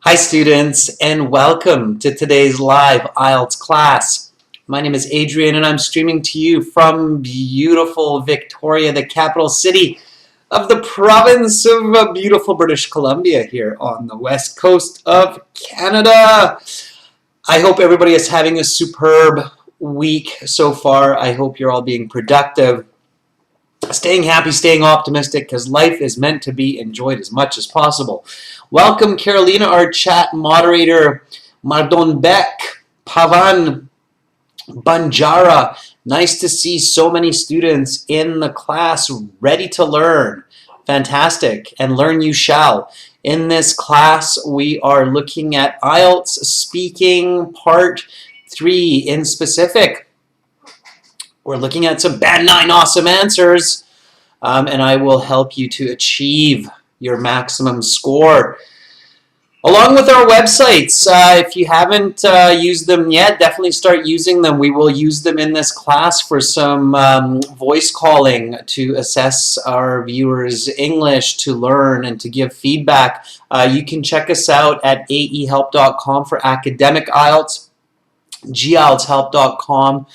Hi students, and welcome to today's live IELTS class. My name is Adrian and I'm streaming to you from beautiful Victoria, the capital city of the province of beautiful British Columbia here on the west coast of Canada. I hope everybody is having a superb week so far. I hope you're all being productive, staying happy, staying optimistic, because life is meant to be enjoyed as much as possible. Welcome, Carolina, our chat moderator, Mardon Beck, Pavan, Banjara. Nice to see so many students in the class ready to learn. Fantastic, and learn you shall. In this class, we are looking at IELTS speaking part 3 in specific. We're looking at some Band 9 awesome answers, and I will help you to achieve your maximum score. Along with our websites, if you haven't used them yet, definitely start using them. We will use them in this class for some voice calling to assess our viewers' English, to learn and to give feedback. You can check us out at aehelp.com for academic IELTS, gieltshelp.com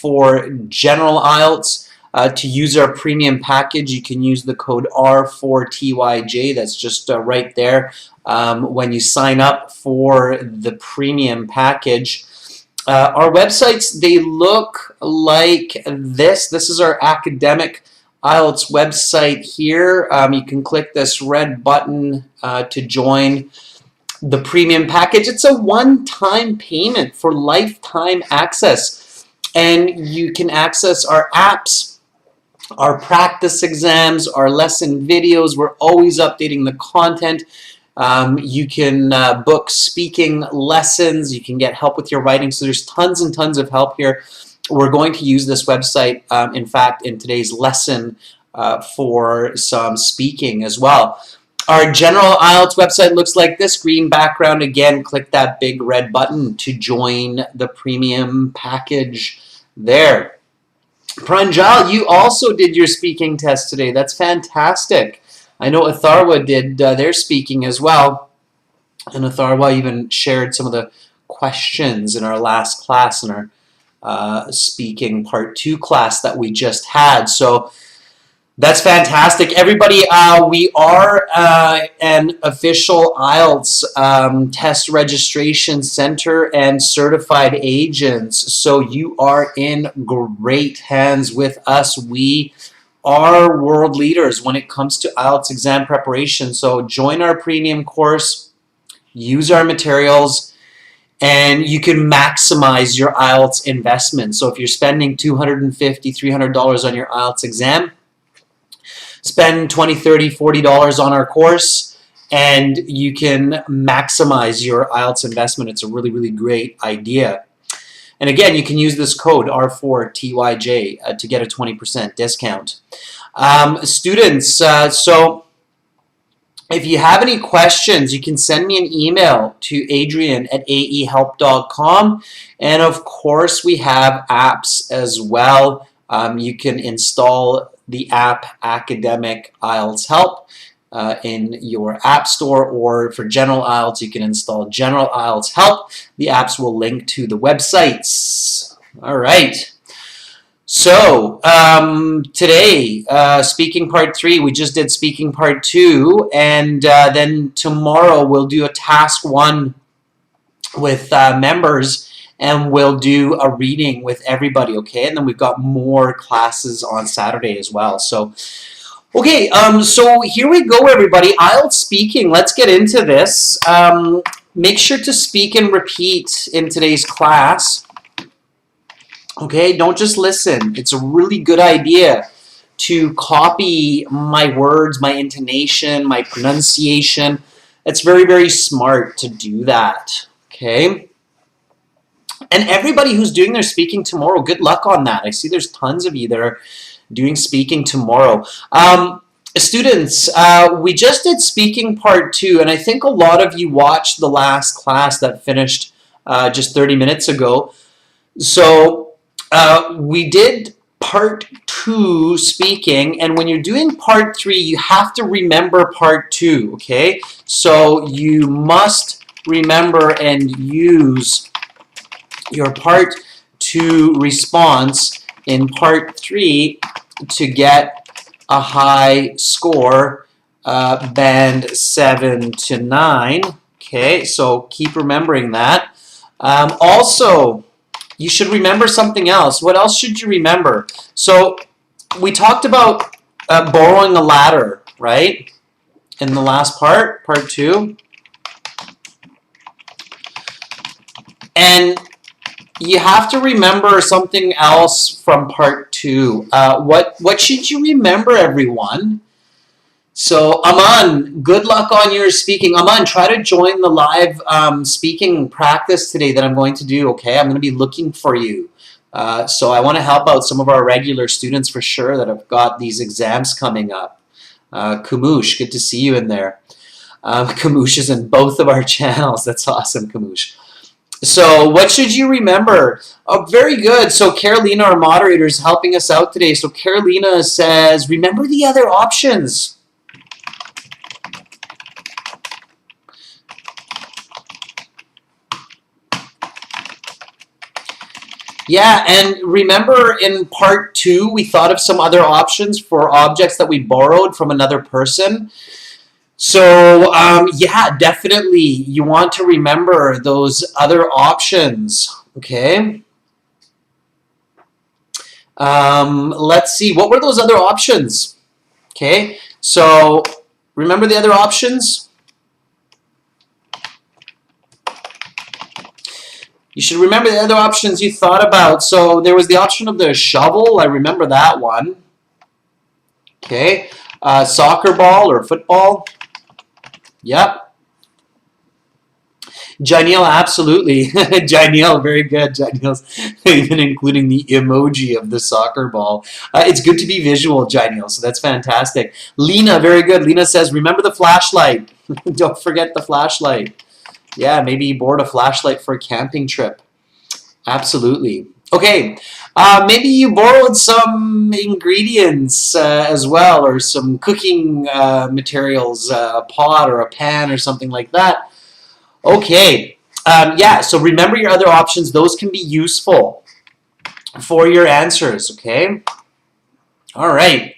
for general IELTS. To use our premium package, you can use the code R4TYJ. That's just right there when you sign up for the premium package. Our websites, they look like this. This is our academic IELTS website here. You can click this red button to join the premium package. It's a one-time payment for lifetime access, and you can access our apps, our practice exams, our lesson videos. We're always updating the content. You can book speaking lessons. You can get help with your writing. So there's tons and tons of help here. We're going to use this website, in fact, in today's lesson for some speaking as well. Our general IELTS website looks like this. Green background. Again, click that big red button to join the premium package there. Pranjal, you also did your speaking test today. That's fantastic. I know Atharwa did their speaking as well. And Atharwa even shared some of the questions in our last class, in our speaking part 2 class that we just had. So that's fantastic. Everybody, we are an official IELTS test registration center and certified agents. So you are in great hands with us. We are world leaders when it comes to IELTS exam preparation. So join our premium course, use our materials, and you can maximize your IELTS investment. So if you're spending $250, $300 on your IELTS exam, spend $20, $30, $40 on our course, and you can maximize your IELTS investment. It's a really, really great idea. And again, you can use this code R4TYJ to get a 20% discount. Students, so if you have any questions, you can send me an email to adrian@aehelp.com. And of course, we have apps as well. You can install the app Academic IELTS Help in your app store, or for general IELTS, you can install General IELTS Help. The apps will link to the websites. All right. So today, speaking part 3, we just did speaking part 2, and then tomorrow we'll do a task 1 with members, and we'll do a reading with everybody, okay? And then we've got more classes on Saturday as well. So, okay, so here we go, everybody. IELTS speaking, let's get into this. Make sure to speak and repeat in today's class. Okay, don't just listen. It's a really good idea to copy my words, my intonation, my pronunciation. It's very, very smart to do that, okay? And everybody who's doing their speaking tomorrow, good luck on that. I see there's tons of you that are doing speaking tomorrow. Students, we just did speaking part 2, and I think a lot of you watched the last class that finished just 30 minutes ago. So we did part 2 speaking, and when you're doing part 3, you have to remember part 2, okay? So you must remember and use your part 2 response in part 3 to get a high score, band 7 to 9. Okay, so keep remembering that. Also, you should remember something else. What else should you remember? So we talked about borrowing a ladder, right? In the last part, part 2. And you have to remember something else from part 2. What should you remember, everyone? So, Aman, good luck on your speaking. Aman, try to join the live speaking practice today that I'm going to do, okay? I'm going to be looking for you. So I want to help out some of our regular students for sure that have got these exams coming up. Kamush, good to see you in there. Kamush is in both of our channels. That's awesome, Kamush. So what should you remember? Oh, very good. So Carolina, our moderator, is helping us out today. So Carolina says, remember the other options. Yeah, and remember in part 2, we thought of some other options for objects that we borrowed from another person. So, yeah, definitely you want to remember those other options, okay? Let's see, what were those other options? Okay, so remember the other options? You should remember the other options you thought about. So there was the option of the shovel. I remember that one. Okay. Soccer ball or football. Yep. Janelle, absolutely. Janelle, very good. Janelle's even including the emoji of the soccer ball. It's good to be visual, Janelle, so that's fantastic. Lena, very good. Lena says, remember the flashlight. Don't forget the flashlight. Yeah, maybe you borrowed a flashlight for a camping trip. Absolutely. Okay, maybe you borrowed some ingredients as well, or some cooking materials, a pot or a pan or something like that. Okay, yeah, so remember your other options. Those can be useful for your answers, okay? All right.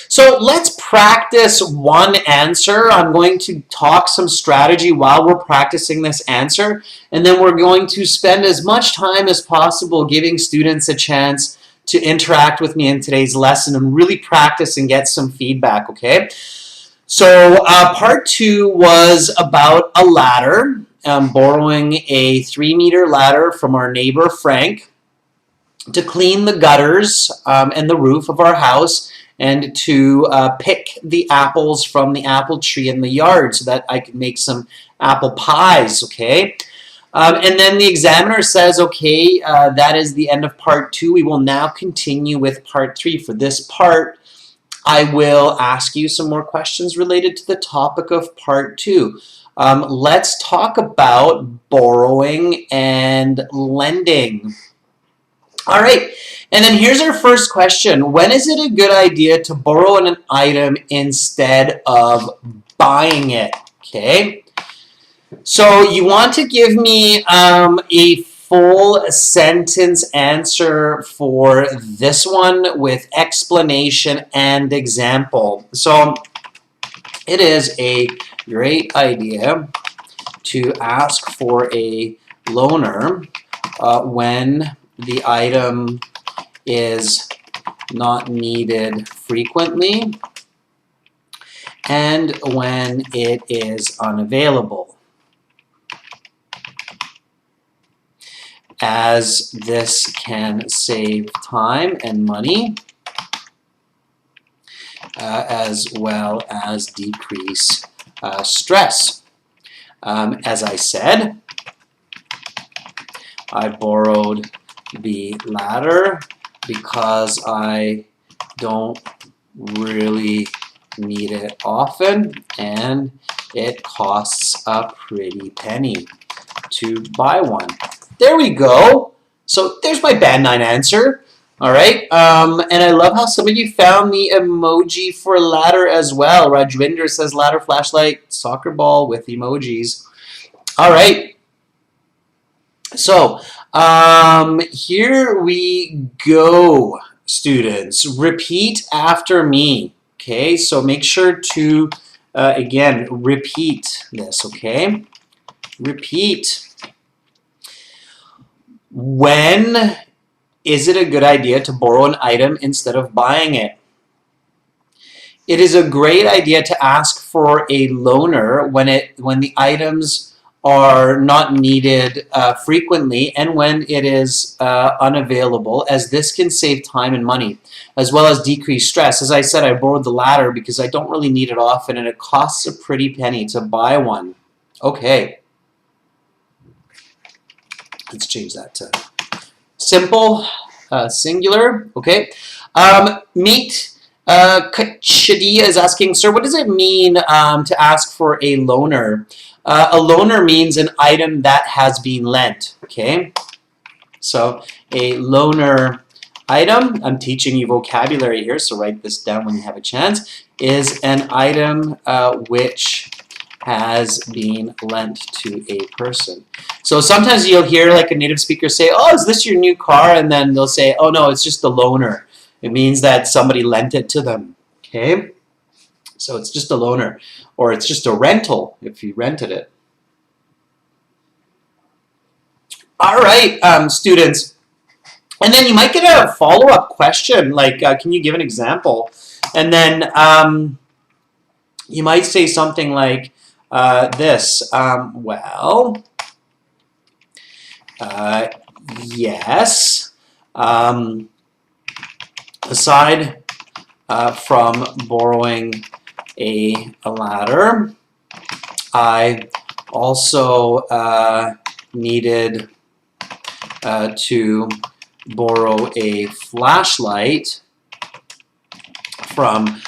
So let's practice one answer. I'm going to talk some strategy while we're practicing this answer, and then we're going to spend as much time as possible giving students a chance to interact with me in today's lesson and really practice and get some feedback, okay? So part 2 was about a ladder, borrowing a 3-meter ladder from our neighbor Frank to clean the gutters and the roof of our house, and to pick the apples from the apple tree in the yard so that I can make some apple pies, okay? And then the examiner says, okay, that is the end of part 2. We will now continue with part 3. For this part, I will ask you some more questions related to the topic of part 2. Let's talk about borrowing and lending. All right, and then here's our first question. When is it a good idea to borrow an item instead of buying it? Okay, so you want to give me a full sentence answer for this one with explanation and example. So it is a great idea to ask for a loaner when the item is not needed frequently and when it is unavailable, as this can save time and money as well as decrease stress. As I said, I borrowed the ladder because I don't really need it often, and it costs a pretty penny to buy one. There we go. So there's my band 9 answer. All right, and I love how some of you found the emoji for ladder as well. Rajwinder says ladder, flashlight, soccer ball with emojis. All right, so here we go, students. Repeat after me, okay? So make sure to, again, repeat this, okay? Repeat. When is it a good idea to borrow an item instead of buying it? It is a great idea to ask for a loaner when the items are not needed frequently and when it is unavailable, as this can save time and money, as well as decrease stress. As I said, I borrowed the ladder because I don't really need it often, and it costs a pretty penny to buy one. Okay, let's change that to simple, singular. Okay, meet. Shadia is asking, sir, what does it mean to ask for a loaner? A loaner means an item that has been lent, okay? So a loaner item, I'm teaching you vocabulary here, so write this down when you have a chance, is an item which has been lent to a person. So sometimes you'll hear like a native speaker say, oh, is this your new car? And then they'll say, oh no, it's just a loaner. It means that somebody lent it to them, okay? So it's just a loaner, or it's just a rental if you rented it. All right, students. And then you might get a follow-up question, like, can you give an example? And then you might say something like this. Yes. Aside from borrowing a ladder, I also needed to borrow a flashlight from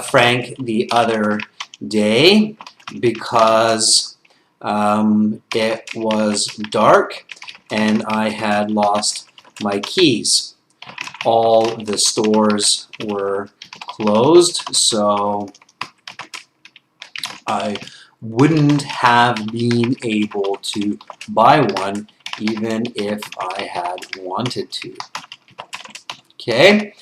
Frank the other day because it was dark and I had lost my keys. All the stores were closed, so I wouldn't have been able to buy one even if I had wanted to. Okay,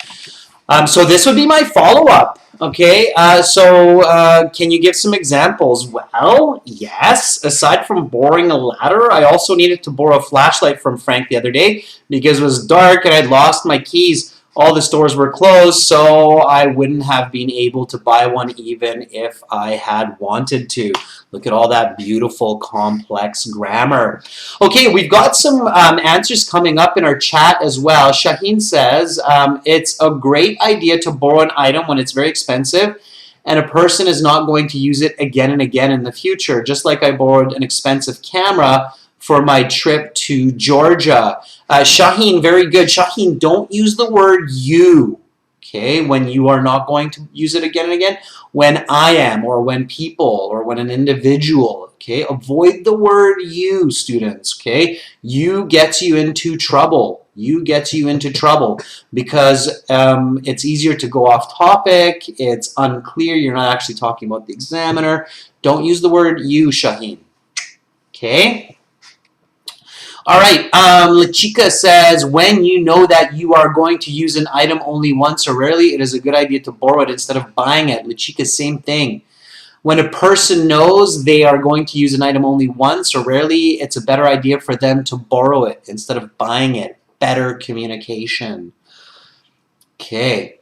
so this would be my follow-up. Okay, can you give some examples? Well, yes, aside from borrowing a ladder, I also needed to borrow a flashlight from Frank the other day because it was dark and I'd lost my keys. All the stores were closed, so I wouldn't have been able to buy one even if I had wanted to. Look at all that beautiful, complex grammar. Okay, we've got some answers coming up in our chat as well. Shaheen says, it's a great idea to borrow an item when it's very expensive and a person is not going to use it again and again in the future. Just like I borrowed an expensive camera for my trip to Georgia. Shaheen, very good. Shaheen, don't use the word you, okay, when you are not going to use it again and again. When I am, or when people, or when an individual, okay? Avoid the word you, students, okay? You gets you into trouble. You gets you into trouble because it's easier to go off topic. It's unclear. You're not actually talking about the examiner. Don't use the word you, Shaheen, okay? All right, Lachika says, when you know that you are going to use an item only once or rarely, it is a good idea to borrow it instead of buying it. Lachika, same thing. When a person knows they are going to use an item only once or rarely, it's a better idea for them to borrow it instead of buying it. Better communication. Okay.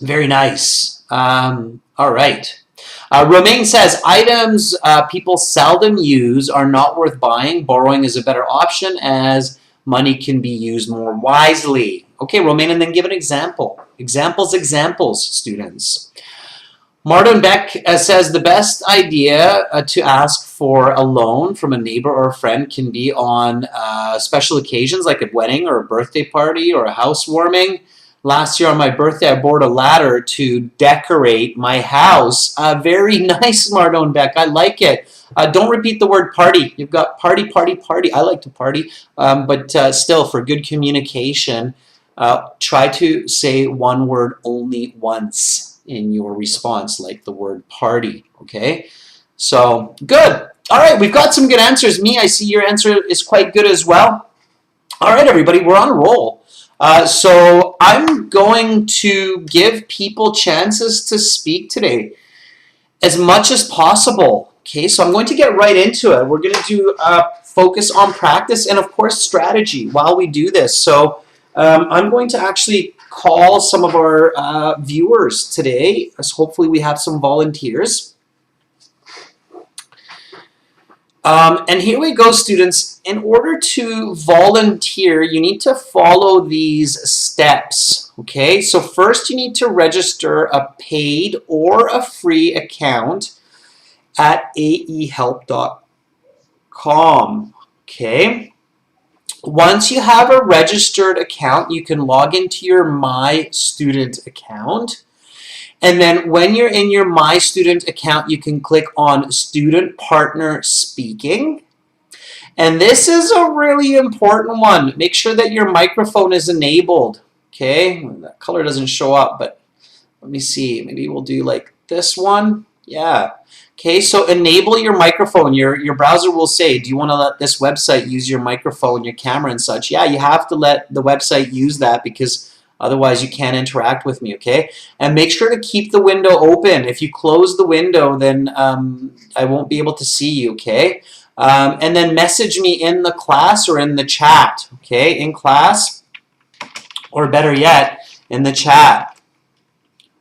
Very nice. All right. Romaine says, items people seldom use are not worth buying. Borrowing is a better option as money can be used more wisely. Okay, Romaine, and then give an example. Examples, students. Martin Beck says, the best idea to ask for a loan from a neighbor or a friend can be on special occasions like a wedding or a birthday party or a housewarming. Last year on my birthday, I bought a ladder to decorate my house. Very nice, Mardone Beck. I like it. Don't repeat the word party. You've got party, party, party. I like to party, but still, for good communication, Try to say one word only once in your response, like the word party, okay? So, good. All right, we've got some good answers. Me, I see your answer is quite good as well. All right, everybody, we're on a roll. So I'm going to give people chances to speak today as much as possible. Okay, so I'm going to get right into it. We're going to do focus on practice and, of course, strategy while we do this. So I'm going to actually call some of our viewers today. So hopefully we have some volunteers. And here we go, students. In order to volunteer, you need to follow these steps, okay? So first you need to register a paid or a free account at aehelp.com, okay? Once you have a registered account, you can log into your My Student account. And then when you're in your My Student account, you can click on Student Partner Speaking. And this is a really important one. Make sure that your microphone is enabled. Okay, that color doesn't show up, but let me see. Maybe we'll do like this one. Yeah. Okay, so enable your microphone. Your browser will say, do you want to let this website use your microphone, your camera and such? Yeah, you have to let the website use that because otherwise you can't interact with me, okay? And make sure to keep the window open. If you close the window, then I won't be able to see you, okay? And then message me in the class or in the chat, okay? In class, or better yet, in the chat.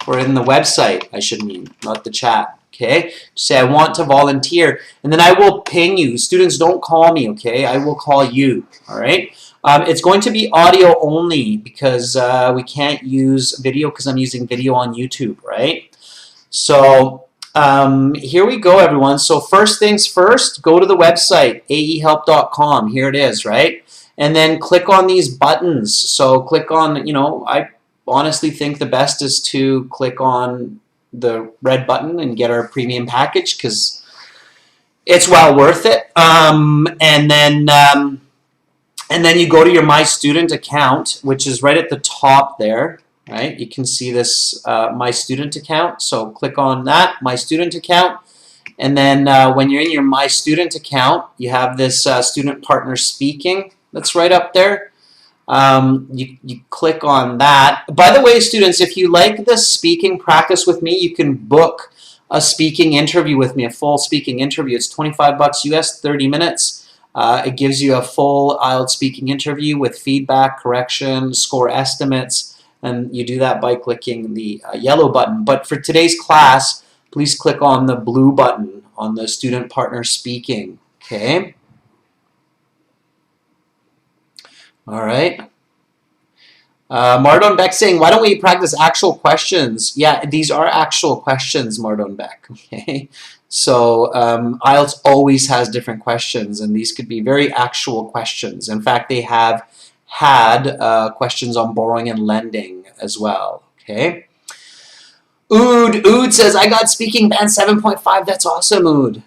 Or in the website, I should mean, not the chat, okay? Say, I want to volunteer, and then I will ping you. Students, don't call me, okay? I will call you, all right? It's going to be audio only because we can't use video because I'm using video on YouTube, right? So here we go, everyone. So first things first, go to the website, aehelp.com. Here it is, right? And then click on these buttons. So click on, you know, I honestly think the best is to click on the red button and get our premium package because it's well worth it. And then you go to your My Student account, which is right at the top there, right? You can see this My Student account. So click on that, My Student account. And then when you're in your My Student account, you have this Student Partner Speaking that's right up there. You click on that. By the way, students, if you like this speaking practice with me, you can book a speaking interview with me, a full speaking interview. It's $25 US, 30 minutes. It gives you a full IELTS speaking interview with feedback, correction, score estimates, and you do that by clicking the yellow button. But for today's class, please click on the blue button on the Student Partner Speaking, okay? All right. Mardon Beck saying, why don't we practice actual questions? Yeah, these are actual questions, Mardon Beck, okay? So IELTS always has different questions, and these could be very actual questions. In fact, they have had questions on borrowing and lending as well, okay? Ood says, I got speaking band 7.5. That's awesome, Ood.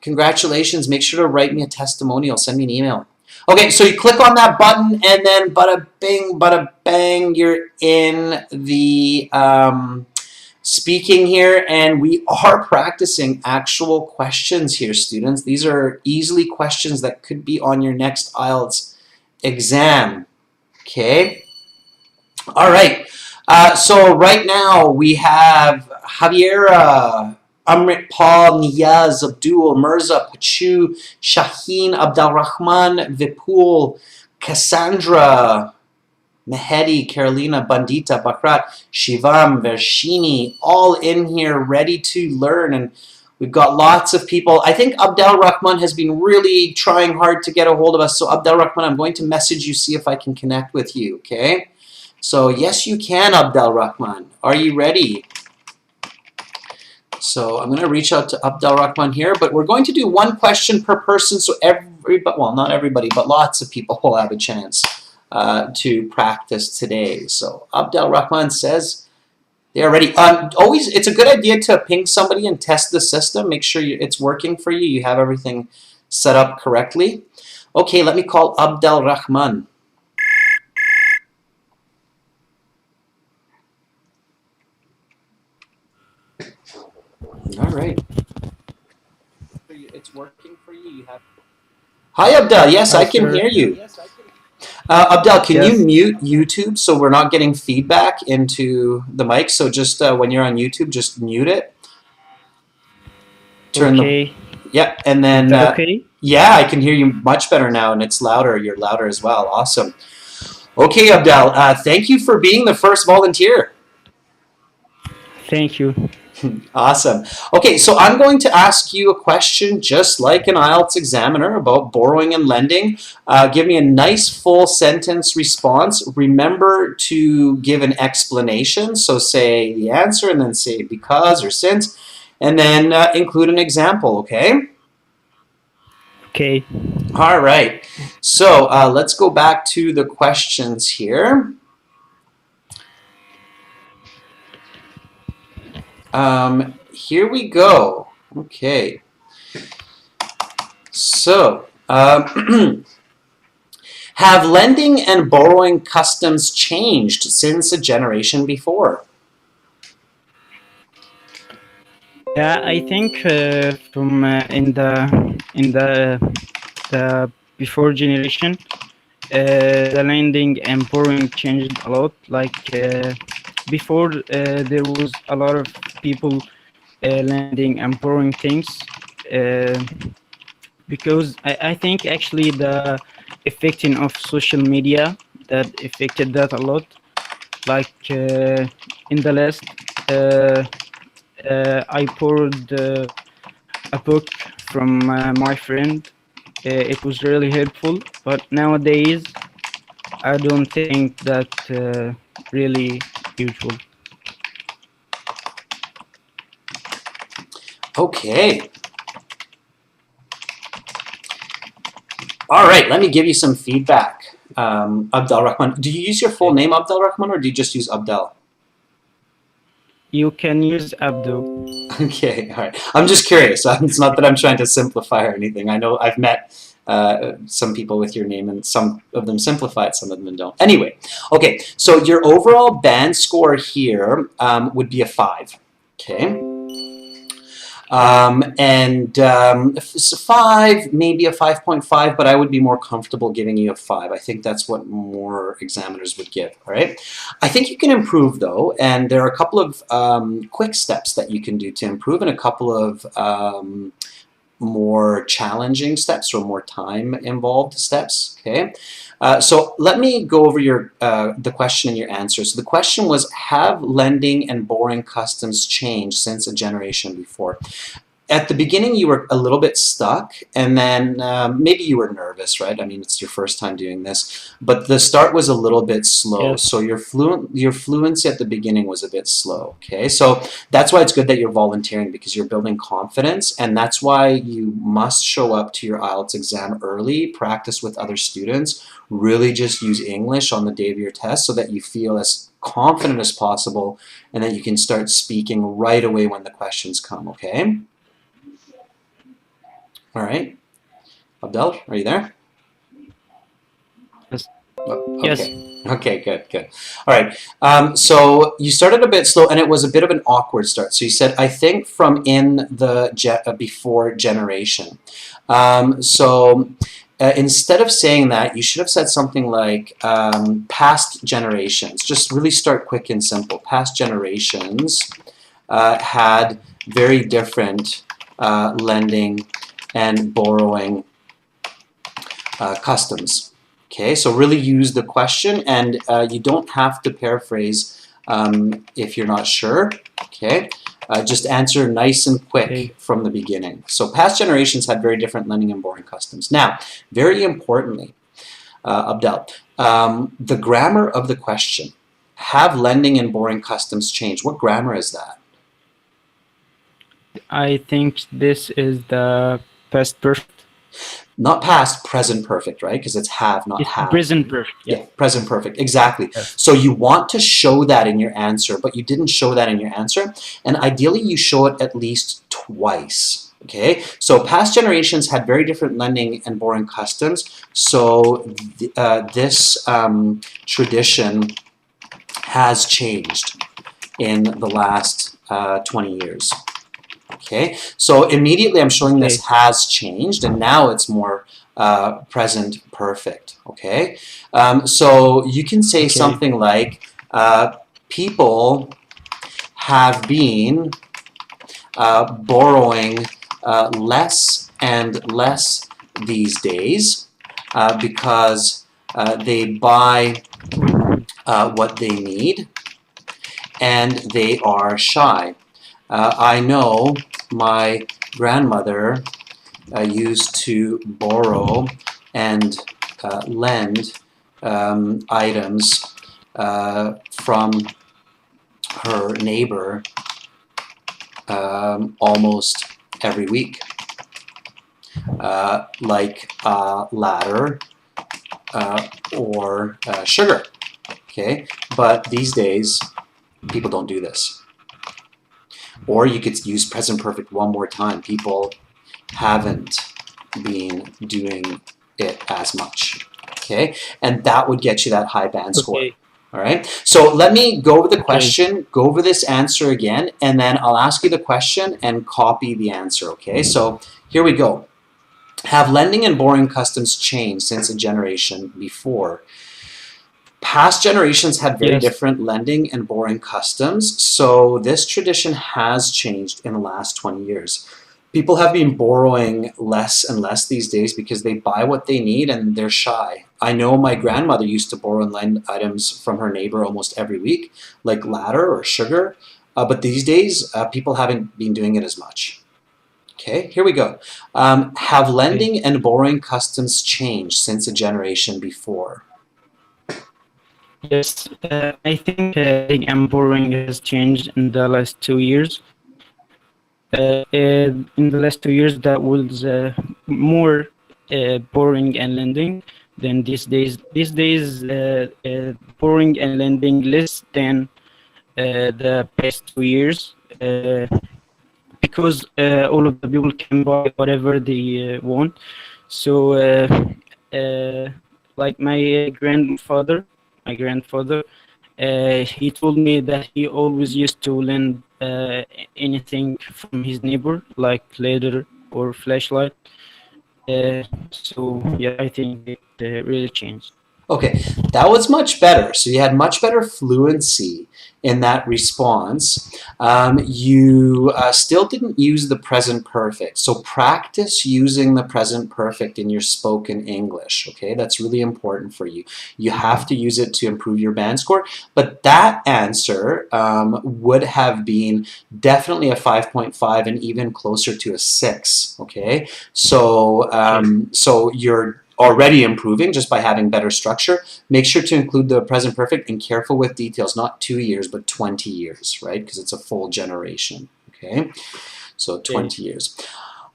Congratulations. Make sure to write me a testimonial. Send me an email. Okay, so you click on that button, and then bada bang, you're in the speaking here, and we are practicing actual questions here, students. These are easily questions that could be on your next IELTS exam. Okay? All right. So right now we have Javiera, Amrit Paul, Niyaz, Abdul, Mirza, Pachu, Shaheen, Abdalrahman, Vipul, Cassandra, Mehedi, Carolina, Bandita, Bakrat, Shivam, Vershini, all in here ready to learn. And we've got lots of people. I think Abdel Rahman has been really trying hard to get a hold of us. So Abdel Rahman, I'm going to message you, see if I can connect with you, okay? So yes, you can, Abdel Rahman. Are you ready? So I'm going to reach out to Abdel Rahman here, but we're going to do one question per person, so everybody, well, not everybody, but lots of people will have a chance to practice today. So Abdel Rahman says they are ready. Always, it's a good idea to ping somebody and test the system. Make sure it's working for you. You have everything set up correctly. Okay, let me call Abdel Rahman. All right. It's working for you. You have. Hi, Abdel. Yes, Hi, I can sir. hear you. Abdel, can you Yes. mute YouTube so we're not getting feedback into the mic? So just when you're on YouTube, just mute it. Turn the. Okay. Yep, and Is then that okay? yeah, I can hear you much better now, and it's louder. You're louder as well. Awesome. Okay, Abdel. Thank you for being the first volunteer. Thank you. Awesome. Okay, so I'm going to ask you a question just like an IELTS examiner about borrowing and lending. Give me a nice full sentence response. Remember to give an explanation. So say the answer and then say because or since, and then include an example, okay? Okay. All right. So let's go back to the questions here. Here we go. Okay. So, have lending and borrowing customs changed since a generation before? Yeah, I think from in the before generation, the lending and borrowing changed a lot. Like before, there was a lot of people lending and borrowing things. Uh, because I think actually the affecting of social media that affected that a lot. Like in the last, uh, I borrowed a book from my friend. It was really helpful, but nowadays I don't think that really useful. Okay. All right, let me give you some feedback. Abdel Rahman. Do you use your full Okay. name, Abdel Rahman, or do you just use Abdel? You can use Abdo. Okay, all right. I'm just curious. It's not that I'm trying to simplify or anything. I know I've met some people with your name, and some of them simplify it, some of them don't. Anyway, okay, so your overall band score here would be a 5. Okay. So 5, maybe a 5.5, but I would be more comfortable giving you a 5. I think that's what more examiners would give, all right? I think you can improve, though, and there are a couple of quick steps that you can do to improve and a couple of more challenging steps or more time involved steps, okay? So let me go over the question and your answer. So the question was, have lending and borrowing customs changed since a generation before? At the beginning you were a little bit stuck, and then maybe you were nervous, right? I mean, it's your first time doing this, but the start was a little bit slow, Yes. so your fluency at the beginning was a bit slow, okay? So that's why it's good that you're volunteering, because you're building confidence, and that's why you must show up to your IELTS exam early, practice with other students, really just use English on the day of your test so that you feel as confident as possible and that you can start speaking right away when the questions come, okay? All right. Abdel, are you there? Yes. Oh, Yes. okay. Okay, good, good. All right. So you started a bit slow, and it was a bit of an awkward start. So you said, I think from in the before generation. Instead of saying that, you should have said something like past generations. Just really start quick and simple. Past generations had very different lending and borrowing customs. Okay, so really use the question, and you don't have to paraphrase if you're not sure. Okay, just answer nice and quick Okay. from the beginning. So past generations had very different lending and borrowing customs. Now, very importantly, Abdel, the grammar of the question. Have lending and borrowing customs changed? What grammar is that? I think this is the past perfect. Not past, present perfect, right? Because it's have, not It's had. present perfect. Yeah, Yes. present perfect, exactly. Yes. So you want to show that in your answer, but you didn't show that in your answer. And ideally, you show it at least twice. Okay, so past generations had very different lending and borrowing customs. So this tradition has changed in the last 20 years. Okay, so immediately I'm showing Okay. this has changed, and now it's more present perfect. Okay, so you can say Okay. something like, people have been borrowing less and less these days because they buy what they need and they are shy. I know my grandmother used to borrow and lend items from her neighbor almost every week, like ladder or sugar. Okay, but these days people don't do this. Or you could use present perfect one more time. People haven't been doing it as much. Okay, and that would get you that high band score. Okay. All right, so let me go over the Okay. question, go over this answer again, and then I'll ask you the question and copy the answer. Okay, so here we go. Have lending and borrowing customs changed since a generation before? Past generations had very Yes. different lending and borrowing customs, so this tradition has changed in the last 20 years. People have been borrowing less and less these days because they buy what they need and they're shy. I know my grandmother used to borrow and lend items from her neighbor almost every week, like ladder or sugar, but these days people haven't been doing it as much. Okay, here we go. Have Okay. lending and borrowing customs changed since a generation before? Yes. I think lending and borrowing has changed in the last 2 years. In the last 2 years, that was more borrowing and lending than these days. These days, borrowing and lending less than the past 2 years, because all of the people can buy whatever they want. So, uh, like my grandfather, he told me that he always used to lend anything from his neighbor, like leather or flashlight. So yeah, I think it really changed. Okay, that was much better. So you had much better fluency in that response. You still didn't use the present perfect. So practice using the present perfect in your spoken English. Okay, that's really important for you. You have to use it to improve your band score. But that answer would have been definitely a 5.5 and even closer to a 6. Okay, so Okay. so you're already improving just by having better structure. Make sure to include the present perfect and careful with details, not 2 years, but 20 years, right? Because it's a full generation, okay? So Okay. 20 years.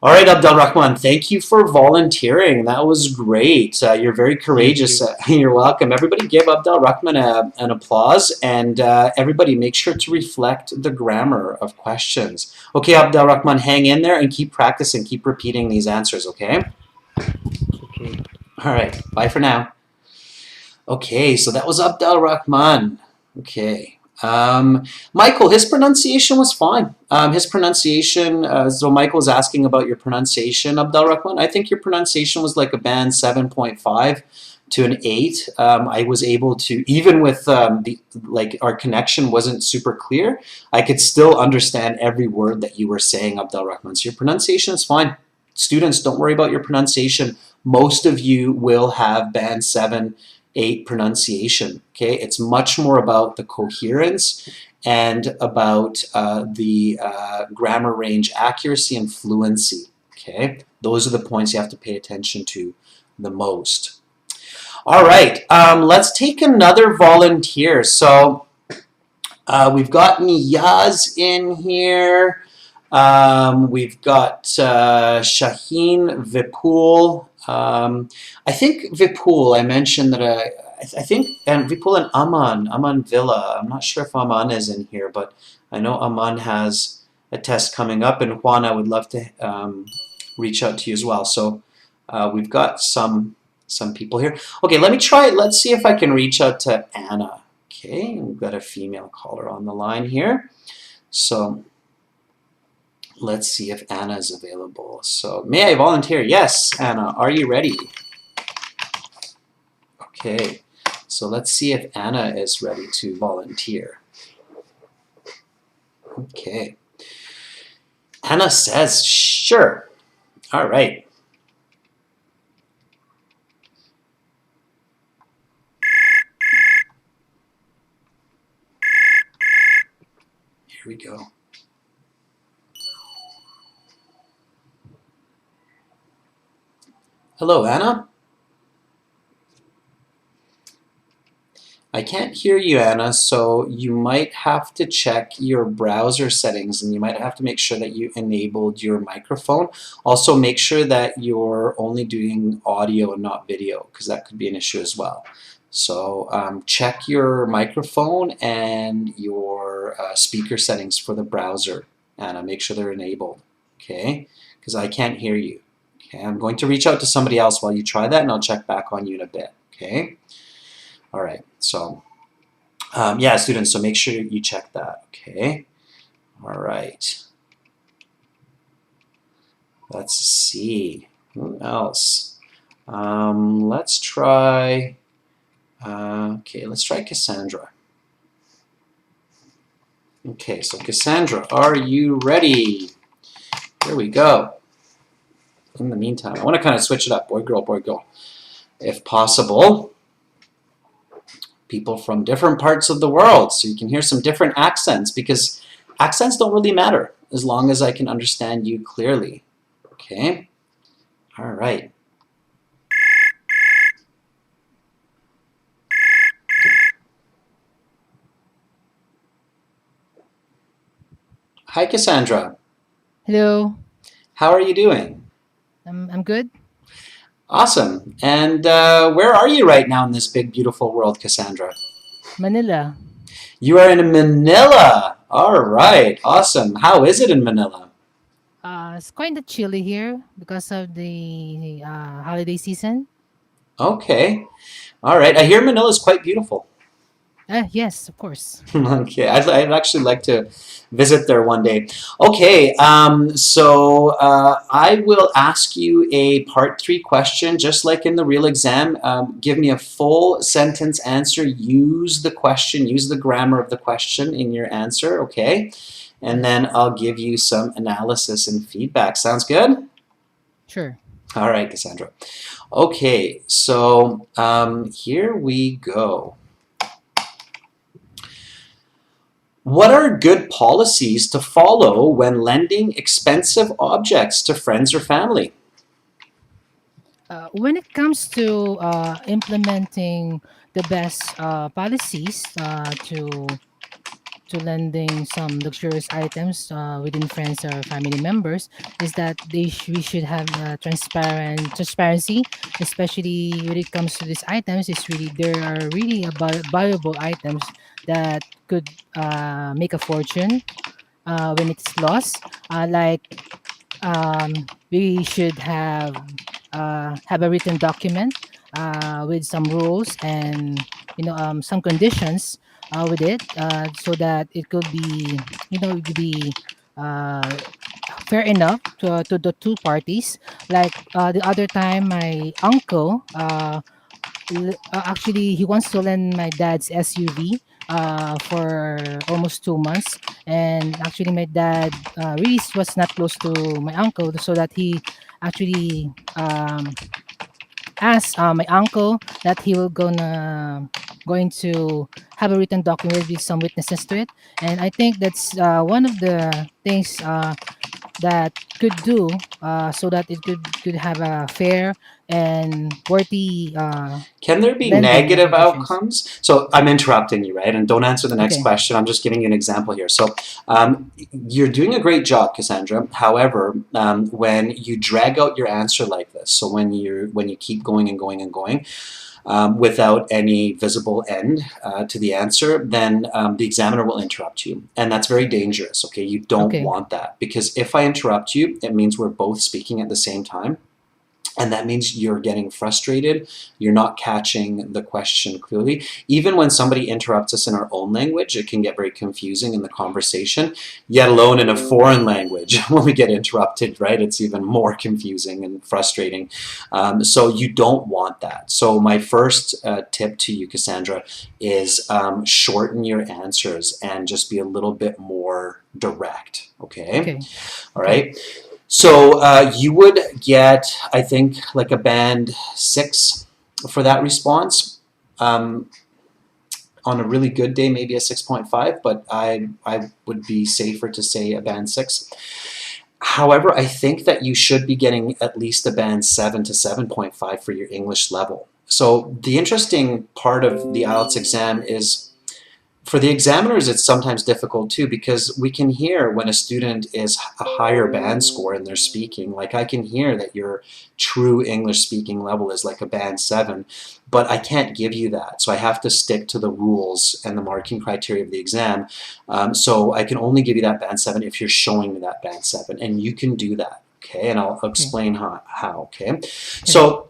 All right, Abdel Rahman, thank you for volunteering. That was great. You're very Thank courageous. you. You're welcome. Everybody give Abdel Rahman an applause, and everybody make sure to reflect the grammar of questions. Okay, Abdel Rahman, hang in there and keep practicing, keep repeating these answers, okay? Okay. All right, bye for now. Okay, so that was Abdel Rahman. Okay. Michael, his pronunciation was fine. His pronunciation, so Michael was asking about your pronunciation, Abdel Rahman. I think your pronunciation was like a band 7.5 to an 8. I was able to, even with our connection wasn't super clear, I could still understand every word that you were saying, Abdel Rahman. So your pronunciation is fine. Students, don't worry about your pronunciation. Most of you will have band 7, 8 pronunciation. Okay, it's much more about the coherence and about the grammar range accuracy and fluency. Okay, those are the points you have to pay attention to the most. All right, let's take another volunteer. So we've got Niyaz in here. We've got Shaheen Vipul. I think Vipul, I mentioned that I think, and Vipul and Aman Villa. I'm not sure if Aman is in here, but I know Aman has a test coming up, and Juan, I would love to reach out to you as well. So we've got some people here. Okay, let me try. Let's see if I can reach out to Anna. Okay, we've got a female caller on the line here. So let's see if Anna is available. So may I volunteer? Yes, Anna, are you ready? Okay, so let's see if Anna is ready to volunteer. Okay. Anna says, sure. All right. Here we go. Hello, Anna. I can't hear you, Anna, so you might have to check your browser settings and you might have to make sure that you enabled your microphone. Also, make sure that you're only doing audio and not video, because that could be an issue as well. So check your microphone and your speaker settings for the browser, Anna. Make sure they're enabled, okay? Because I can't hear you. Okay, I'm going to reach out to somebody else while you try that, and I'll check back on you in a bit, okay? All right, so yeah, students, so make sure you check that, okay? All right. Let's see, who else? Let's try, okay, let's try Cassandra. Okay, so Cassandra, are you ready? Here we go. In the meantime, I want to kind of switch it up, boy, girl, if possible. People from different parts of the world, so you can hear some different accents, because accents don't really matter as long as I can understand you clearly. Okay? All right. Hi, Cassandra. Hello. How are you doing? I'm good. Awesome. And where are you right now in this big, beautiful world, Cassandra? Manila. You are in Manila. All right. Awesome. How is it in Manila? It's kind of chilly here because of the holiday season. Okay. All right. I hear Manila is quite beautiful. Yes, of course. Okay, I'd actually like to visit there one day. Okay, I will ask you a part 3 question, just like in the real exam. Give me a full sentence answer. Use the question, use the grammar of the question in your answer, okay? And then I'll give you some analysis and feedback. Sounds good? Sure. All right, Cassandra. Okay, so here we go. What are good policies to follow when lending expensive objects to friends or family? When it comes to implementing the best policies to lending some luxurious items within friends or family members is that we should have transparency, especially when it comes to these items. It's really there are really valuable items that could make a fortune when it's lost. Like we should have a written document with some rules and some conditions with it so that it could be it could be uh, fair enough to the two parties. Like the other time, my uncle actually he wants to lend my dad's SUV for almost 2 months, and actually my dad really was not close to my uncle, so that he actually asked my uncle that he will going to have a written document with some witnesses to it. And I think that's one of the things that could do so that it could have a fair and worthy Can there be lending negative applications. outcomes? So I'm interrupting you, right? And don't answer the next Okay. question. I'm just giving you an example here. So you're doing a great job, Cassandra. However, when you drag out your answer like this, so when you keep going and going and going, without any visible end to the answer, then the examiner will interrupt you. And that's very dangerous, okay? You don't Okay. want that, because if I interrupt you, it means we're both speaking at the same time. and that means you're getting frustrated, you're not catching the question clearly. Even when somebody interrupts us in our own language, it can get very confusing in the conversation, yet alone in a foreign language. When we get interrupted, right, it's even more confusing and frustrating. So you don't want that. So my first tip to you, Cassandra, is shorten your answers and just be a little bit more direct, okay? Okay. All right. So you would get, I think, like a band 6 for that response. On a really good day, maybe a 6.5, but I would be safer to say a band 6. However, I think that you should be getting at least a band 7 to 7.5 for your English level. So the interesting part of the IELTS exam is, for the examiners, it's sometimes difficult too, because we can hear when a student is a higher band score in their speaking. Like, I can hear that your true English speaking level is like a band 7, but I can't give you that. So I have to stick to the rules and the marking criteria of the exam. So I can only give you that band 7 if you're showing me that band 7, and you can do that. Okay, and I'll explain how. Okay, so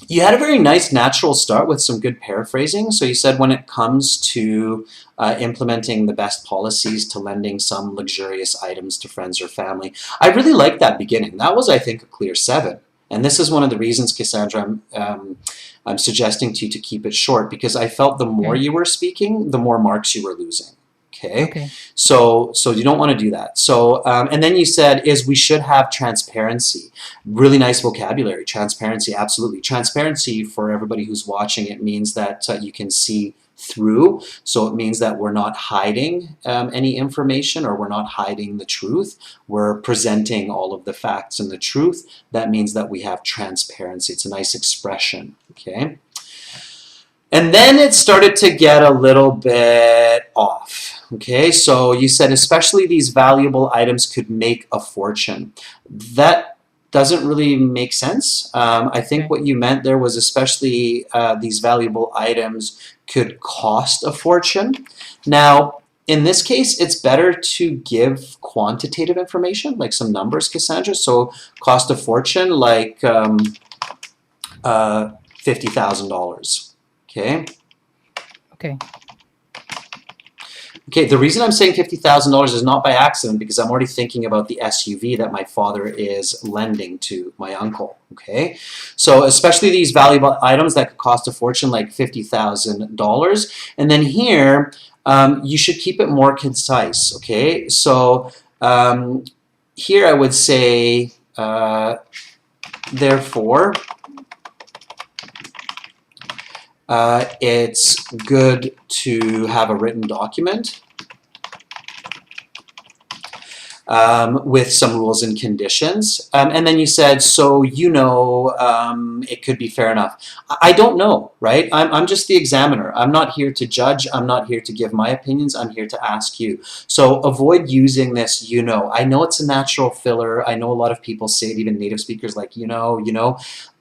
you had a very nice natural start with some good paraphrasing. So you said when it comes to implementing the best policies to lending some luxurious items to friends or family. I really liked that beginning. That was, I think, a clear 7. And this is one of the reasons, Cassandra, I'm suggesting to you to keep it short, because I felt the more you were speaking, the more marks you were losing. Okay. So you don't want to do that. So and then you said is we should have transparency. Really nice vocabulary. Transparency, absolutely. Transparency, for everybody who's watching, it means that you can see through. So it means that we're not hiding any information, or we're not hiding the truth. We're presenting all of the facts and the truth. That means that we have transparency. It's a nice expression. Okay. And then it started to get a little bit off. Okay, so you said especially these valuable items could make a fortune. That doesn't really make sense. I think what you meant there was especially these valuable items could cost a fortune. Now, in this case, it's better to give quantitative information, like some numbers, Cassandra. So cost a fortune, like $50,000. Okay. Okay, the reason I'm saying $50,000 is not by accident, because I'm already thinking about the SUV that my father is lending to my uncle. Okay, so especially these valuable items that could cost a fortune, like $50,000. And then here, you should keep it more concise. Okay, so here I would say, therefore, it's good to have a written document with some rules and conditions. And then you said, so it could be fair enough. I don't know, right? I'm just the examiner. I'm not here to judge. I'm not here to give my opinions. I'm here to ask you. So avoid using this, I know it's a natural filler. I know a lot of people say it, even native speakers, like,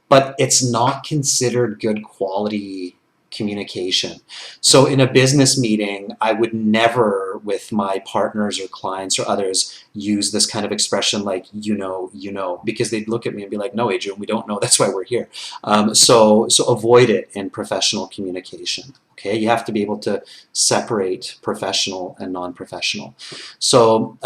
but it's not considered good quality communication. So in a business meeting, I would never, with my partners or clients or others, use this kind of expression like, because they'd look at me and be like, no, Adrian, we don't know. That's why we're here. So avoid it in professional communication. Okay, you have to be able to separate professional and non-professional. So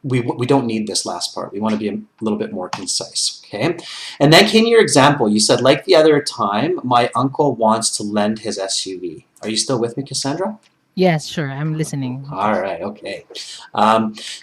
we don't need this last part. We want to be a little bit more concise, okay? And then came your example. You said, like the other time, my uncle wants to lend his SUV. Are you still with me, Cassandra? Yes, sure. I'm listening. All right, okay.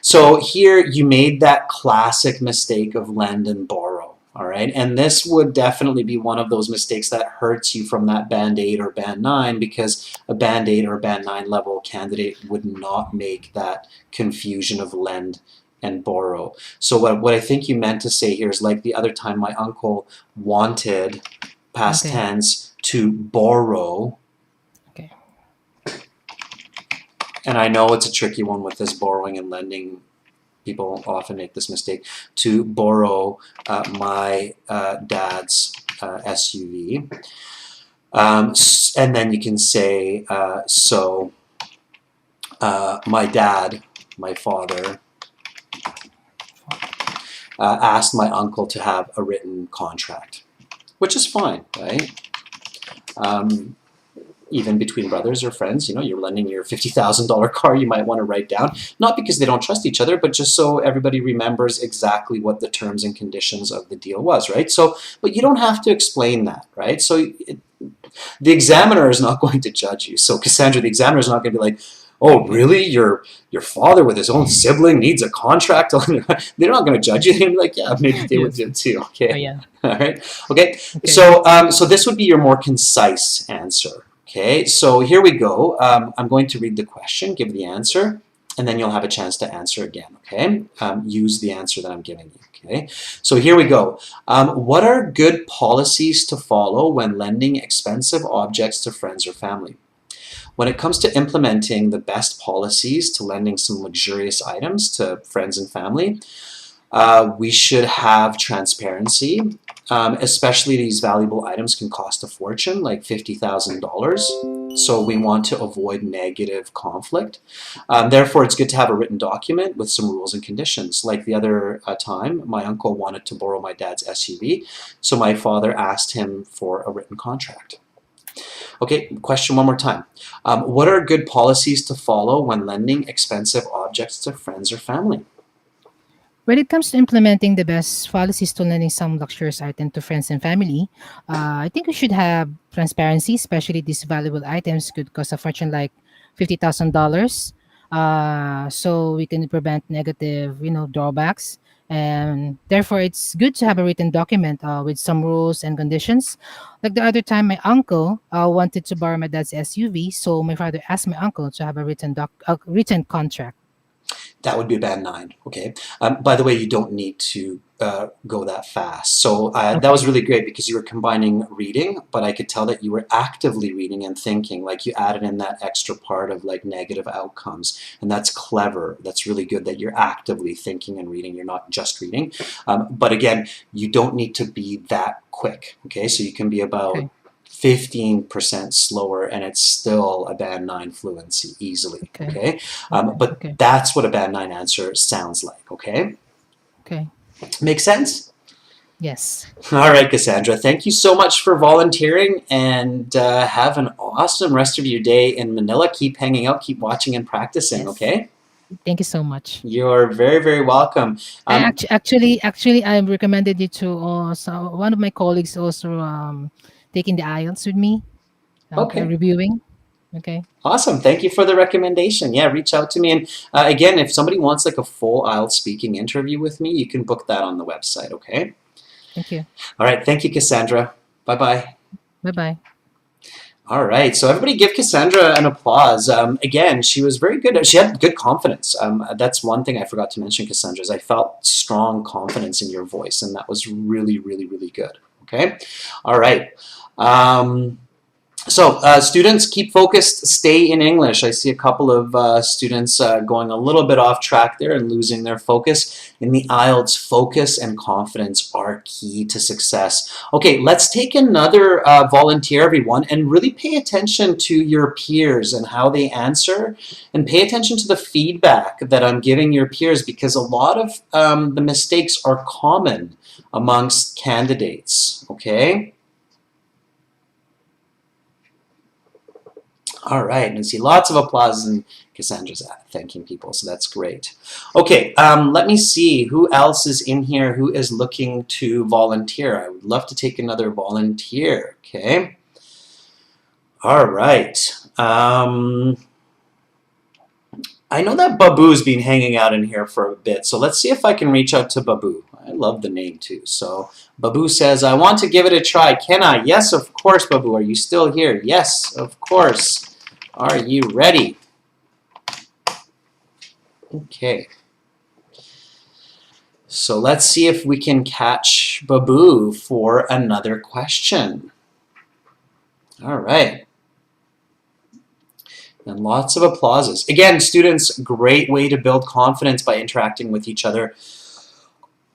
So here you made that classic mistake of lend and borrow. All right, and this would definitely be one of those mistakes that hurts you from that Band 8 or Band 9, because a Band 8 or Band 9 level candidate would not make that confusion of lend and borrow. So what I think you meant to say here is, like the other time, my uncle wanted, past tense, to borrow. Okay. And I know it's a tricky one with this borrowing and lending. People often make this mistake, to borrow my dad's SUV. And then you can say, so my dad, my father, asked my uncle to have a written contract, which is fine, right? Even between brothers or friends, you're lending your $50,000 car, you might want to write down, not because they don't trust each other, but just so everybody remembers exactly what the terms and conditions of the deal was, right? So, but you don't have to explain that, right? So the examiner is not going to judge you. So Cassandra, the examiner is not going to be like, oh, really? Your father with his own sibling needs a contract? They're not going to judge you. They're going to be like, yeah, maybe they would do it too. Okay. Oh, yeah. All right. Okay. Okay. So this would be your more concise answer. Okay. So here we go. I'm going to read the question, give the answer, and then you'll have a chance to answer again. Okay. Use the answer that I'm giving you. Okay. So here we go. What are good policies to follow when lending expensive objects to friends or family? When it comes to implementing the best policies to lending some luxurious items to friends and family, we should have transparency, especially these valuable items can cost a fortune, like $50,000. So we want to avoid negative conflict. Therefore, it's good to have a written document with some rules and conditions. Like the other time, my uncle wanted to borrow my dad's SUV, so my father asked him for a written contract. Okay, question one more time. What are good policies to follow when lending expensive objects to friends or family? When it comes to implementing the best policies to lending some luxurious item to friends and family, I think we should have transparency, especially these valuable items could cost a fortune like $50,000. So we can prevent negative, drawbacks. And therefore, it's good to have a written document with some rules and conditions. Like the other time, my uncle wanted to borrow my dad's SUV, so my father asked my uncle to have a written contract. That would be a band 9. Okay. By the way, you don't need to go that fast. So that was Okay. really great because you were combining reading, but I could tell that you were actively reading and thinking. Like you added in that extra part of like negative outcomes, and that's clever. That's really good that you're actively thinking and reading. You're not just reading. But again, you don't need to be that quick. Okay, so you can be about Okay. 15% slower and it's still a band 9 fluency easily. Okay. Okay. Okay. But Okay. that's what a band 9 answer sounds like. Okay. Okay. Make sense? Yes. All right, Cassandra. Thank you so much for volunteering and have an awesome rest of your day in Manila. Keep hanging out, keep watching and practicing. Yes. Okay. Thank you so much. You're very, very welcome. Actually, I recommended you to also one of my colleagues also taking the IELTS with me. Okay, Okay. reviewing. Okay, Awesome. Thank you for the recommendation. Yeah, reach out to me. And again, if somebody wants like a full IELTS speaking interview with me, you can book that on the website. Okay. thank you. All right. Thank you, Cassandra. Bye bye. Bye bye. All right. So everybody give Cassandra an applause. Again, she was very good. She had good confidence. That's one thing I forgot to mention, Cassandra, is I felt strong confidence in your voice, and that was really, really, really good. Okay. All right. So students, keep focused, stay in English. I see a couple of students going a little bit off track there and losing their focus. In the IELTS, focus and confidence are key to success. Okay, let's take another volunteer, everyone, and really pay attention to your peers and how they answer, and pay attention to the feedback that I'm giving your peers, because a lot of the mistakes are common amongst candidates, okay? All right, and I see lots of applause, and Cassandra's thanking people, so that's great. Okay, let me see who else is in here who is looking to volunteer. I would love to take another volunteer, okay? All right. I know that Babu's been hanging out in here for a bit, so let's see if I can reach out to Babu. I love the name too. So Babu says, I want to give it a try. Can I? Yes, of course, Babu. Are you still here? Yes, of course. Are you ready? Okay. So let's see if we can catch Babu for another question. All right. And lots of applauses. Again, students, great way to build confidence by interacting with each other.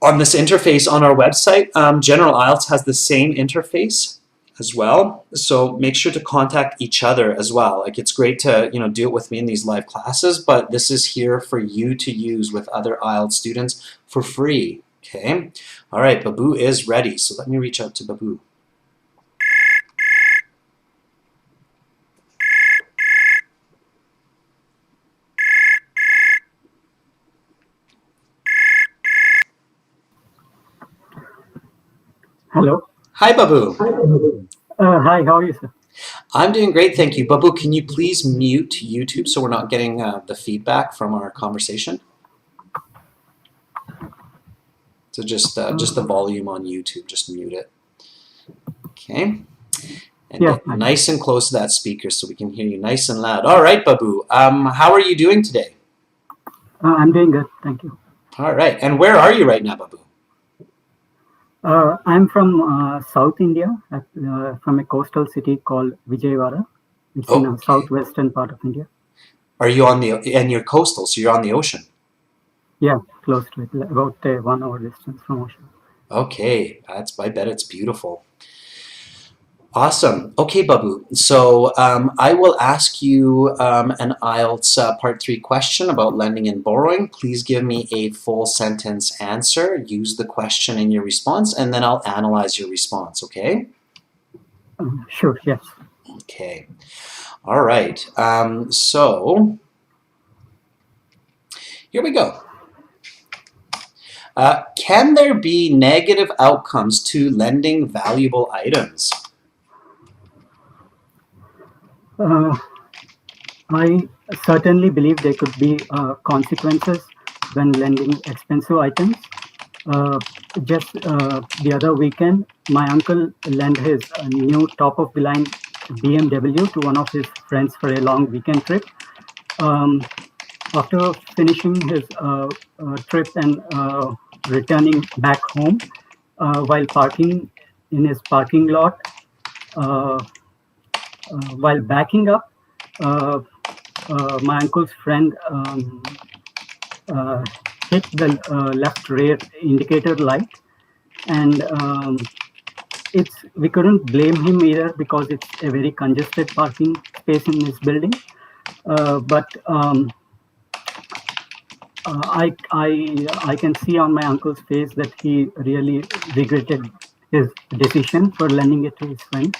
On this interface on our website, General IELTS has the same interface as well. So make sure to contact each other as well. Like, it's great to do it with me in these live classes, but this is here for you to use with other IELTS students for free. Okay. All right, Babu is ready. So let me reach out to Babu. Hello. Hi, Babu. Hi, how are you, sir? I'm doing great, thank you. Babu, can you please mute YouTube so we're not getting the feedback from our conversation? So just the volume on YouTube, just mute it. Okay. And Yeah, get nice and close to that speaker so we can hear you nice and loud. All right, Babu. How are you doing today? I'm doing good, thank you. All right. And where are you right now, Babu? I'm from South India, from a coastal city called Vijayawada. It's in the Okay. southwestern part of India. Are you on the, and you're coastal, so you're on the ocean? Yeah, close to it, about a 1 hour distance from ocean. Okay. I bet it's beautiful. Awesome. Okay, Babu. So I will ask you an IELTS Part 3 question about lending and borrowing. Please give me a full sentence answer. Use the question in your response, and then I'll analyze your response, okay? Sure, yes. Okay. All right. So here we go. Can there be negative outcomes to lending valuable items? I certainly believe there could be consequences when lending expensive items. Just the other weekend, my uncle lent his new top-of-the-line BMW to one of his friends for a long weekend trip. After finishing his trip and returning back home, while parking in his parking lot, while backing up, my uncle's friend hit the left rear indicator light, and we couldn't blame him either because it's a very congested parking space in this building. But I can see on my uncle's face that he really regretted his decision for lending it to his friend.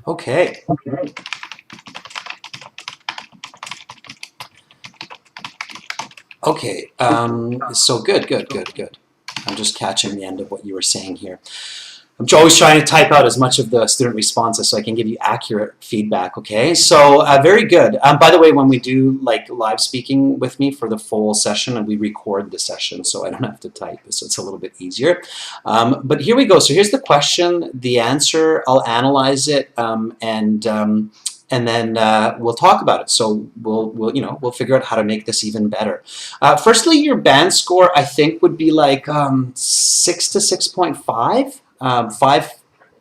Okay. Okay. So good. I'm just catching the end of what you were saying here. I'm always trying to type out as much of the student responses so I can give you accurate feedback, okay? So very good. By the way, when we do like live speaking with me for the full session, and we record the session so I don't have to type, so it's a little bit easier. But here we go. So here's the question, the answer, I'll analyze it, and then we'll talk about it. So we'll figure out how to make this even better. Firstly, your band score I think would be like 6 to 6.5. 5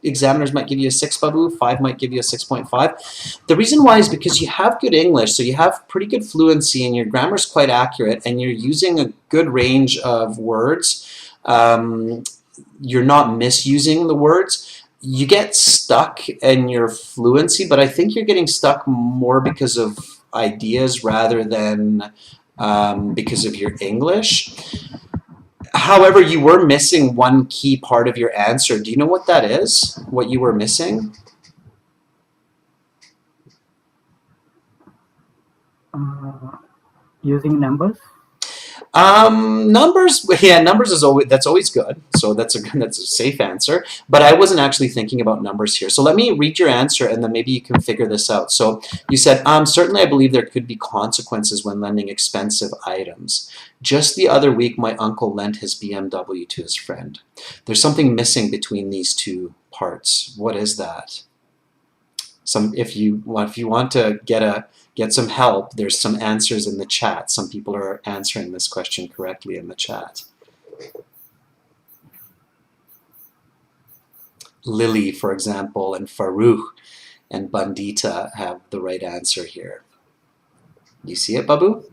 examiners might give you a 6, Babu. 5 might give you a 6.5. The reason why is because you have good English, so you have pretty good fluency, and your grammar is quite accurate, and you're using a good range of words. You're not misusing the words. You get stuck in your fluency, but I think you're getting stuck more because of ideas rather than because of your English. However, you were missing one key part of your answer. Do you know what that is? What you were missing? Using numbers? Numbers. Yeah, numbers is always good. So that's a safe answer. But I wasn't actually thinking about numbers here. So let me read your answer, and then maybe you can figure this out. So you said, certainly I believe there could be consequences when lending expensive items. Just the other week, my uncle lent his BMW to his friend. There's something missing between these two parts. What is that? If you want to get some help, there's some answers in the chat. Some people are answering this question correctly in the chat. Lily, for example, and Farouk and Bandita have the right answer here. You see it, Babu?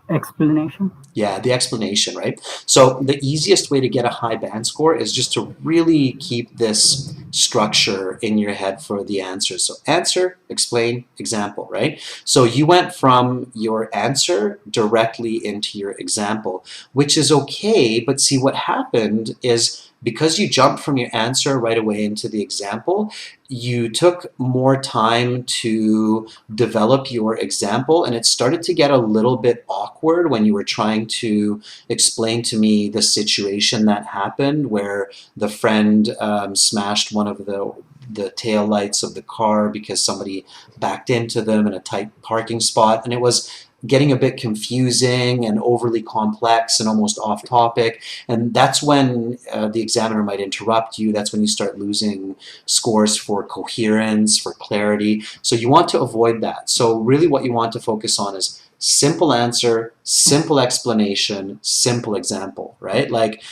Explanation? Yeah, the explanation, right? So the easiest way to get a high band score is just to really keep this structure in your head for the answer. So answer, explain, example, right? So you went from your answer directly into your example, which is okay, but see what happened is because you jumped from your answer right away into the example, you took more time to develop your example, and it started to get a little bit awkward when you were trying to explain to me the situation that happened where the friend smashed one of the tail lights of the car because somebody backed into them in a tight parking spot, and it was getting a bit confusing and overly complex and almost off topic, and that's when the examiner might interrupt you. That's when you start losing scores for coherence, for clarity. So you want to avoid that. So really what you want to focus on is simple answer, simple explanation, simple example, right? Like,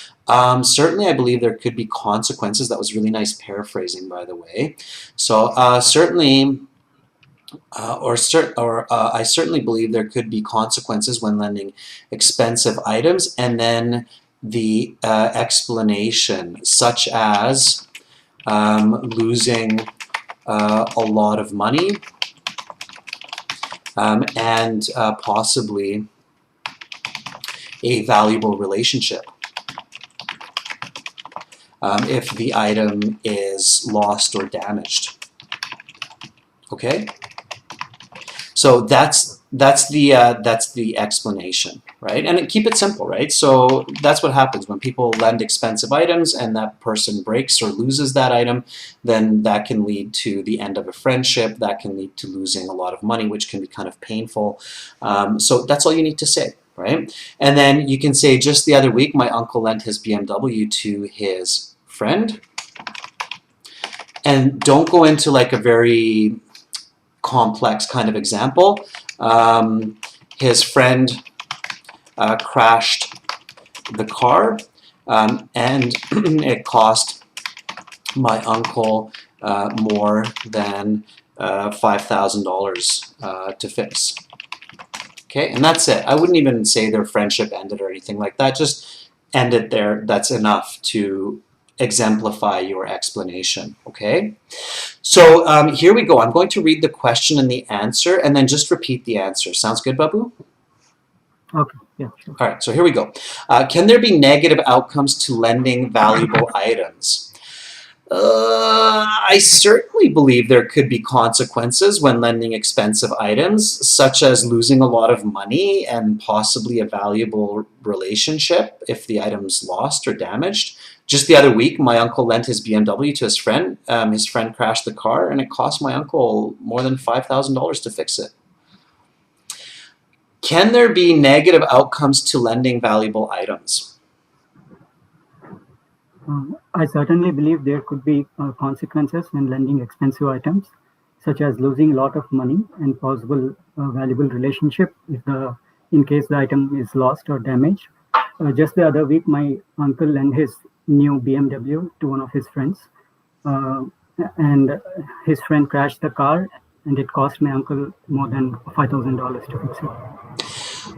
certainly I believe there could be consequences. That was really nice paraphrasing, by the way. So certainly, I certainly believe there could be consequences when lending expensive items, and then the explanation, such as losing a lot of money and possibly a valuable relationship if the item is lost or damaged. Okay? So that's the explanation, right? And keep it simple, right? So that's what happens when people lend expensive items and that person breaks or loses that item, then that can lead to the end of a friendship, that can lead to losing a lot of money, which can be kind of painful. So that's all you need to say, right? And then you can say, just the other week, my uncle lent his BMW to his friend. And don't go into like a very complex kind of example. His friend crashed the car and it cost my uncle more than $5,000 to fix. Okay, and that's it. I wouldn't even say their friendship ended or anything like that. Just end it there. That's enough to exemplify your explanation, okay? So here we go. I'm going to read the question and the answer, and then just repeat the answer. Sounds good, Babu? Okay, yeah, sure. All right, so here we go. Can there be negative outcomes to lending valuable items? I certainly believe there could be consequences when lending expensive items, such as losing a lot of money and possibly a valuable relationship if the item's lost or damaged. Just the other week, my uncle lent his BMW to his friend. His friend crashed the car, and it cost my uncle more than $5,000 to fix it. Can there be negative outcomes to lending valuable items? I certainly believe there could be consequences when lending expensive items, such as losing a lot of money and possible valuable relationship in case the item is lost or damaged. Just the other week, my uncle lent his new BMW to one of his friends, and his friend crashed the car, and it cost my uncle more than $5,000 to fix it.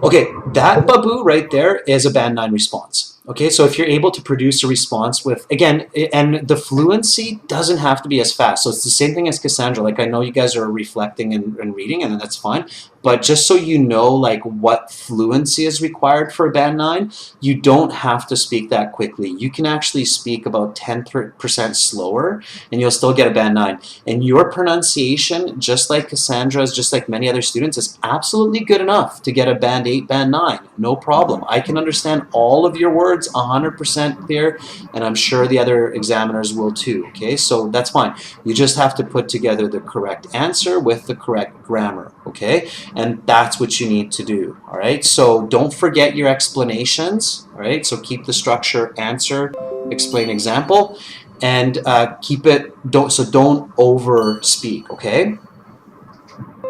Okay, that Babu right there is a band 9 response. Okay, so if you're able to produce a response with, again, and the fluency doesn't have to be as fast. So it's the same thing as Cassandra. Like, I know you guys are reflecting and reading, and that's fine. But just so you know, like, what fluency is required for a band 9, you don't have to speak that quickly. You can actually speak about 10% slower, and you'll still get a band 9. And your pronunciation, just like Cassandra's, just like many other students, is absolutely good enough to get a band 8, band 9. No problem. I can understand all of your words 100% clear, and I'm sure the other examiners will too. Okay, so that's fine. You just have to put together the correct answer with the correct grammar. Okay, and that's what you need to do. All right, so don't forget your explanations. All right, so keep the structure: answer, explain, example, and keep it. Don't over speak. Okay.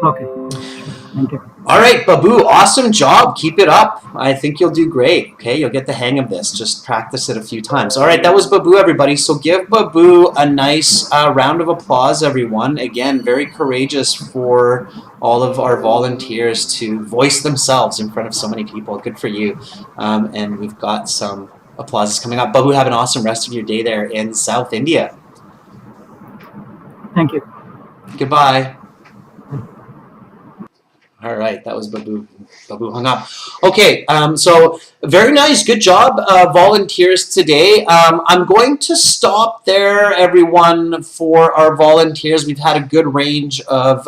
Okay, thank you. All right, Babu, awesome job. Keep it up. I think you'll do great. Okay, you'll get the hang of this. Just practice it a few times. All right, that was Babu, everybody. So give Babu a nice round of applause, everyone. Again, very courageous for all of our volunteers to voice themselves in front of so many people. Good for you. And we've got some applauses coming up. Babu, have an awesome rest of your day there in South India. Thank you. Goodbye. All right, that was Babu. Babu hung up. Okay, so very nice, good job, volunteers today. I'm going to stop there, everyone, for our volunteers. We've had a good range of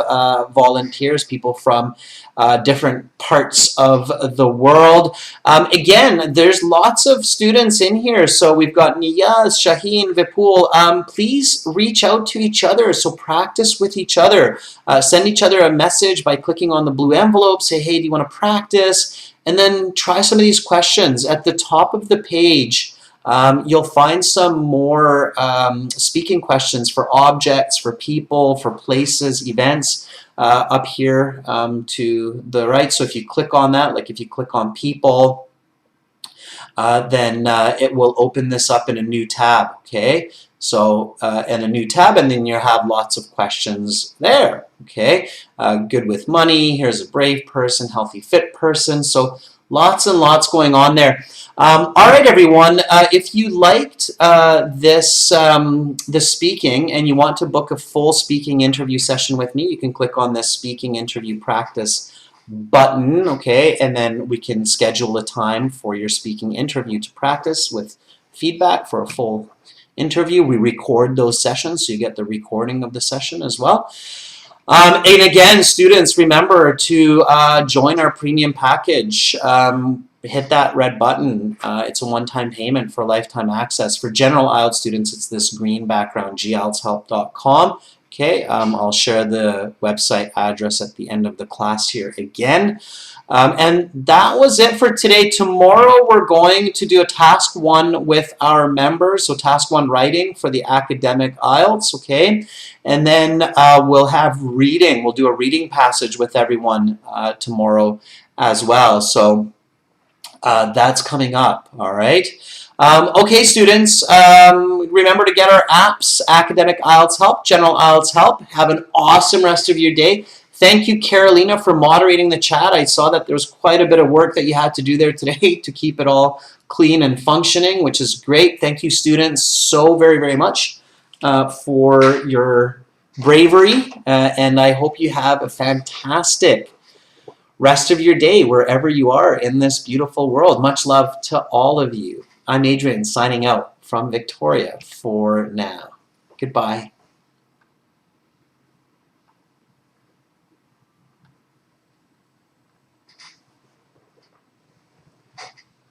volunteers, people from different parts of the world. Again, there's lots of students in here, so we've got Niyaz, Shaheen, Vipul. Please reach out to each other, so practice with each other. Send each other a message by clicking on the blue envelope, say, hey, do you want to practice? And then try some of these questions. At the top of the page, you'll find some more speaking questions for objects, for people, for places, events up here to the right. So if you click on that, like if you click on people, then it will open this up in a new tab, okay? So, and a new tab, and then you'll have lots of questions there, okay? Good with money, here's a brave person, healthy fit person, so lots and lots going on there. All right, everyone, if you liked this speaking and you want to book a full speaking interview session with me, you can click on this speaking interview practice button, okay, and then we can schedule a time for your speaking interview to practice with feedback for a full interview. We record those sessions, so you get the recording of the session as well. And again, students, remember to join our premium package. Hit that red button. It's a one-time payment for lifetime access. For general IELTS students, it's this green background, gieltshelp.com. Okay, I'll share the website address at the end of the class here again. And that was it for today. Tomorrow we're going to do a task 1 with our members. So task 1 writing for the academic IELTS, okay? And then we'll have reading. We'll do a reading passage with everyone tomorrow as well. So that's coming up, all right? Okay, students, remember to get our apps, Academic IELTS Help, General IELTS Help. Have an awesome rest of your day. Thank you, Carolina, for moderating the chat. I saw that there was quite a bit of work that you had to do there today to keep it all clean and functioning, which is great. Thank you, students, so very, very much for your bravery, and I hope you have a fantastic rest of your day wherever you are in this beautiful world. Much love to all of you. I'm Adrian, signing out from Victoria for now. Goodbye.